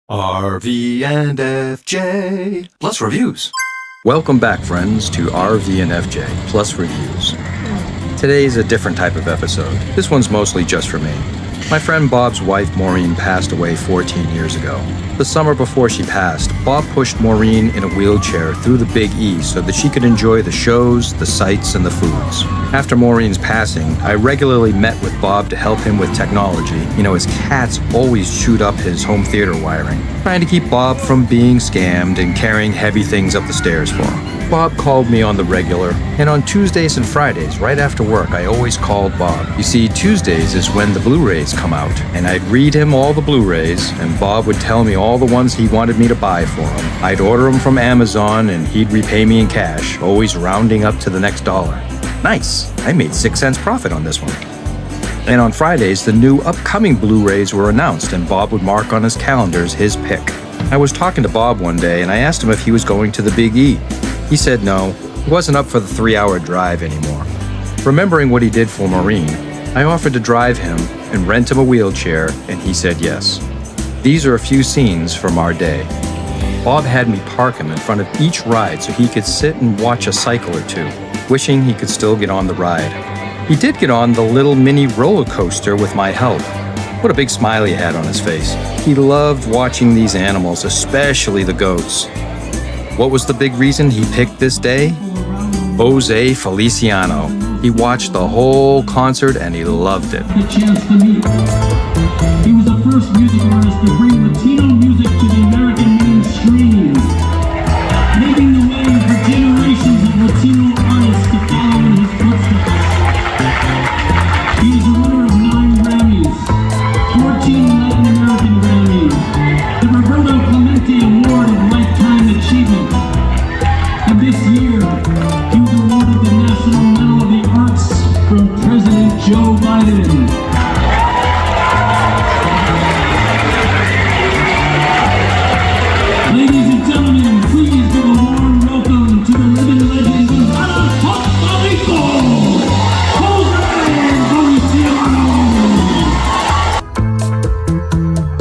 RV&FJ plus reviews. Welcome back, friends, to RV&FJ plus reviews. Today's a different type of episode. This one's mostly just for me. My friend Bob's wife, Maureen, passed away 14 years ago. The summer before she passed, Bob pushed Maureen in a wheelchair through the Big E so that she could enjoy the shows, the sights, and the foods. After Maureen's passing, I regularly met with Bob to help him with technology. You know, his cats always chewed up his home theater wiring, trying to keep Bob from being scammed and carrying heavy things up the stairs for him. Bob called me on the regular, and on Tuesdays and Fridays, right after work, I always called Bob. You see, Tuesdays is when the Blu-rays come out, and I'd read him all the Blu-rays, and Bob would tell me all the ones he wanted me to buy for him. I'd order them from Amazon, and he'd repay me in cash, always rounding up to the next dollar. Nice! I made 6 cents profit on this one. And on Fridays, the new upcoming Blu-rays were announced, and Bob would mark on his calendars his pick. I was talking to Bob one day, and I asked him if he was going to the Big E. He said no, he wasn't up for the 3-hour drive anymore. Remembering what he did for Maureen, I offered to drive him and rent him a wheelchair, and he said yes. These are a few scenes from our day. Bob had me park him in front of each ride so he could sit and watch a cycle or two, wishing he could still get on the ride. He did get on the little mini roller coaster with my help. What a big smile he had on his face. He loved watching these animals, especially the goats. What was the big reason he picked this day? Jose Feliciano. He watched the whole concert and he loved it. The chance to meet. He was the first music artist to bring Latino music to the American mainstream, making the way for generations of Latino artists to follow in his footsteps. He is the winner of 9 Grammys, 14 Latin American Grammys, the Roberto Clemente Award of Lifetime Achievement. And this year, he was awarded the National Medal of the Arts from President Joe Biden. Ladies and gentlemen, please give a warm welcome to the living legend of Puerto Rico, Jose Feliciano.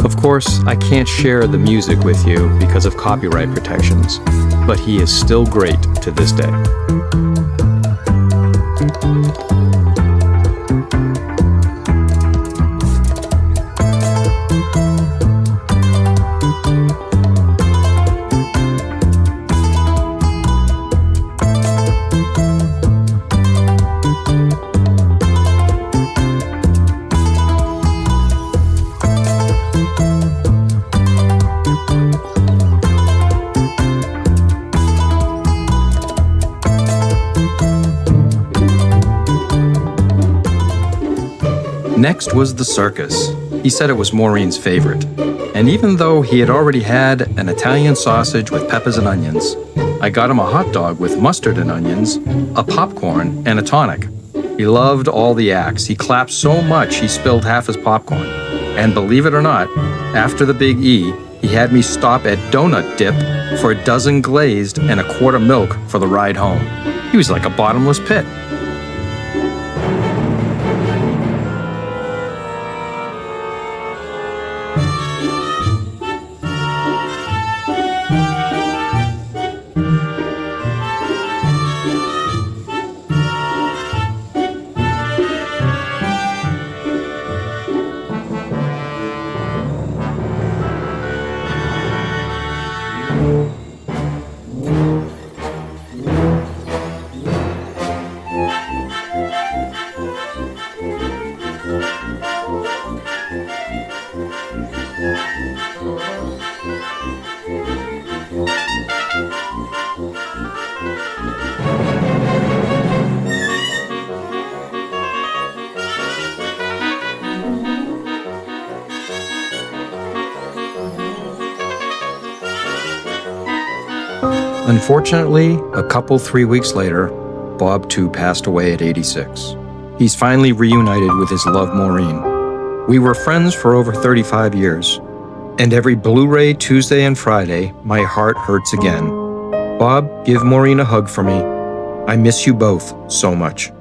Of course, I can't share the music with you because of copyright protections, but he is still great to this day. Next was the circus. He said it was Maureen's favorite. And even though he had already had an Italian sausage with peppers and onions, I got him a hot dog with mustard and onions, a popcorn, and a tonic. He loved all the acts. He clapped so much he spilled half his popcorn. And believe it or not, after the Big E, he had me stop at Donut Dip for a dozen glazed and a quart of milk for the ride home. He was like a bottomless pit. Unfortunately, a couple 3 weeks later, Bob too passed away at 86. He's finally reunited with his love Maureen. We were friends for over 35 years, and every Blu-ray Tuesday and Friday, my heart hurts again. Bob, give Maureen a hug for me. I miss you both so much.